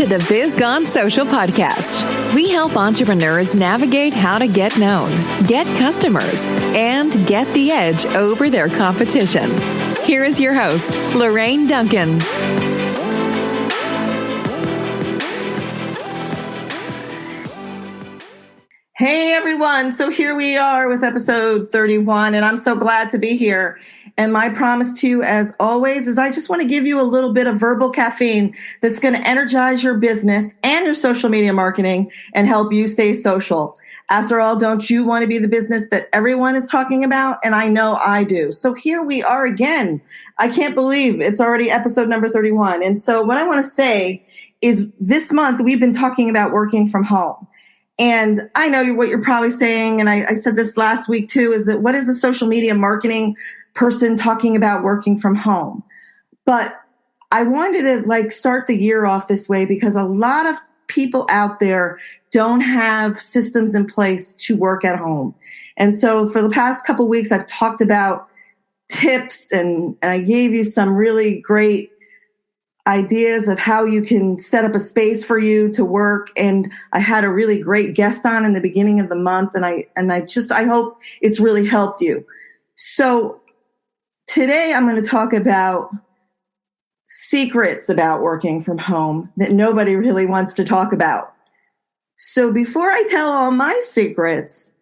to the Biz Gone Social podcast. We help entrepreneurs navigate how to get known, get customers, and get the edge over their competition. Here is your host, Lorraine Duncan. Hey everyone, so here we are with episode 31, and I'm so glad to be here. And my promise to you, as always, is I just want to give you a little bit of verbal caffeine that's going to energize your business and your social media marketing and help you stay social. After all, don't you want to be the business that everyone is talking about? And I know I do. So here we are again. I can't believe it's already episode number 31. And so what I want to say is this month we've been talking about working from home. And I know what you're probably saying, and I said this last week too, is that what is a social media marketing person talking about working from home? But I wanted to start the year off this way because a lot of people out there don't have systems in place to work at home. And so for the past couple of weeks, I've talked about tips and I gave you some really great ideas of how you can set up a space for you to work. And I had a really great guest on in the beginning of the month. And I hope it's really helped you. So today I'm going to talk about secrets about working from home that nobody really wants to talk about. So before I tell all my secrets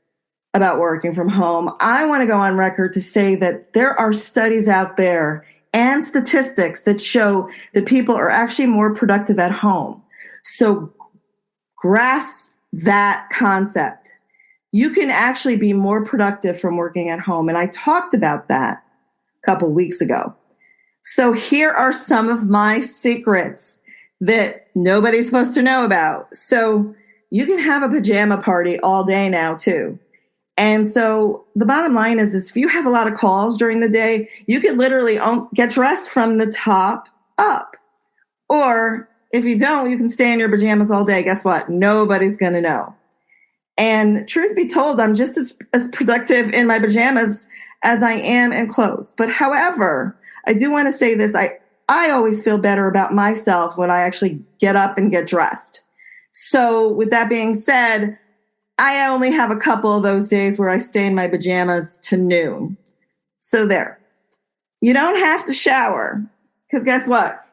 about working from home, I want to go on record to say that there are studies out there and statistics that show that people are actually more productive at home. So grasp that concept. You can actually be more productive from working at home. And I talked about that a couple weeks ago. So here are some of my secrets that nobody's supposed to know about. So you can have a pajama party all day now too. And so the bottom line is if you have a lot of calls during the day, you can literally get dressed from the top up. Or if you don't, you can stay in your pajamas all day. Guess what? Nobody's going to know. And truth be told, I'm just as productive in my pajamas as I am in clothes. But however, I do want to say this. I always feel better about myself when I actually get up and get dressed. So with that being said, I only have a couple of those days where I stay in my pajamas to noon. So there. You don't have to shower because guess what?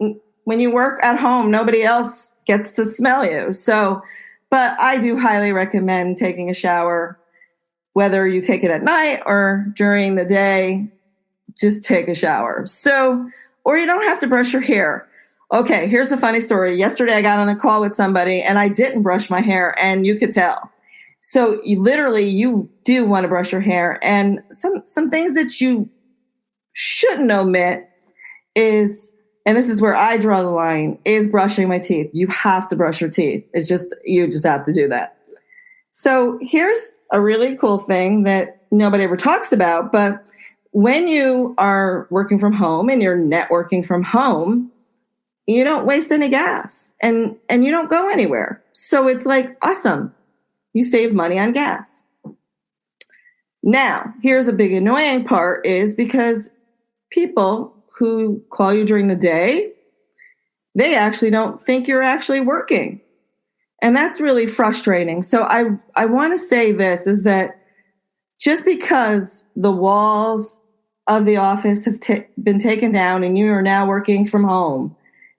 When you work at home, nobody else gets to smell you. So, but I do highly recommend taking a shower, whether you take it at night or during the day, just take a shower. So, or you don't have to brush your hair. Okay, here's a funny story. Yesterday I got on a call with somebody and I didn't brush my hair and you could tell. So you do want to brush your hair. And some things that you shouldn't omit is, and this is where I draw the line, is brushing my teeth. You have to brush your teeth. You just have to do that. So here's a really cool thing that nobody ever talks about, but when you are working from home and you're networking from home, you don't waste any gas and you don't go anywhere. So it's awesome. You save money on gas. Now, here's a big annoying part is because people who call you during the day, they actually don't think you're actually working. And that's really frustrating. So I want to say this is that just because the walls of the office have been taken down and you are now working from home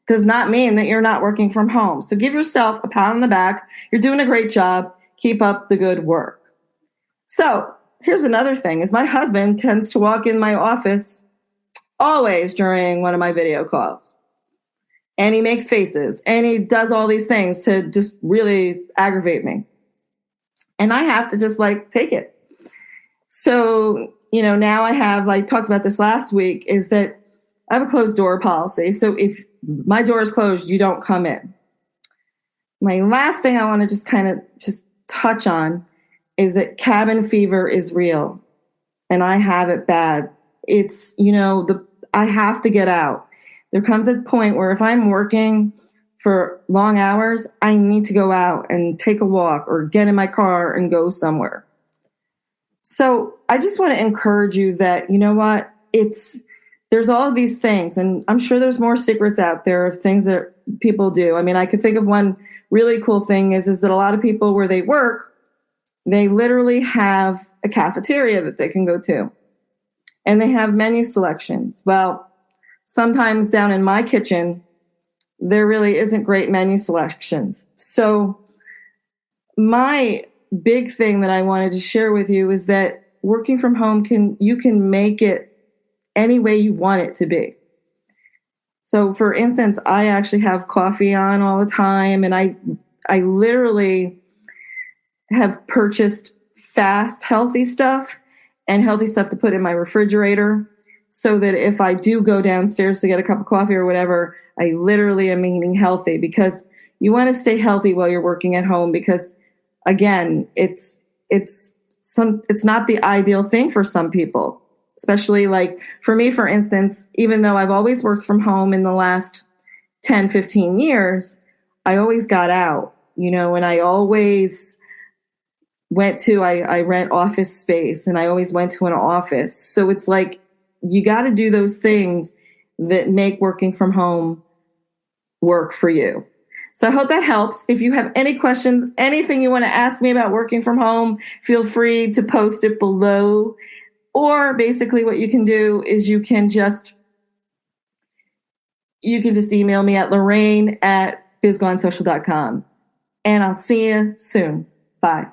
does not mean that you're not working from home. So give yourself a pat on the back. You're doing a great job. Keep up the good work. So here's another thing is my husband tends to walk in my office always during one of my video calls. And he makes faces and he does all these things to just really aggravate me. And I have to just take it. So, now I have talked about this last week is that I have a closed door policy. So if my door is closed, you don't come in. My last thing I want to just touch on is that cabin fever is real and I have it bad. It's, I have to get out. There comes a point where if I'm working for long hours, I need to go out and take a walk or get in my car and go somewhere. So I just want to encourage you that, you know what, there's all of these things, and I'm sure there's more secrets out there of things that people do. I mean, I could think of one really cool thing is that a lot of people where they work, they literally have a cafeteria that they can go to, and they have menu selections. Well, sometimes down in my kitchen, there really isn't great menu selections. So my big thing that I wanted to share with you is that working from home you can make it any way you want it to be. So for instance, I actually have coffee on all the time, and I literally have purchased fast, healthy stuff and healthy stuff to put in my refrigerator so that if I do go downstairs to get a cup of coffee or whatever, I literally am eating healthy, because you want to stay healthy while you're working at home, because again, it's not the ideal thing for some people. Especially like for me, for instance, even though I've always worked from home in the last 10, 15 years, I always got out, and I always went to, I rent office space, and I always went to an office. So it's like, you got to do those things that make working from home work for you. So I hope that helps. If you have any questions, anything you want to ask me about working from home, feel free to post it below. Or basically what you can do is you can just email me at Lorraine@bizgonesocial.com. And I'll see you soon. Bye.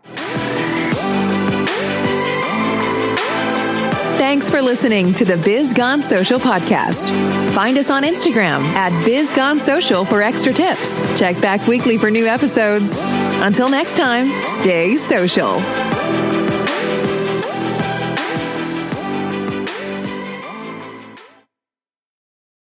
Thanks for listening to the Biz Gone Social podcast. Find us on Instagram @BizGoneSocial for extra tips. Check back weekly for new episodes. Until next time, stay social.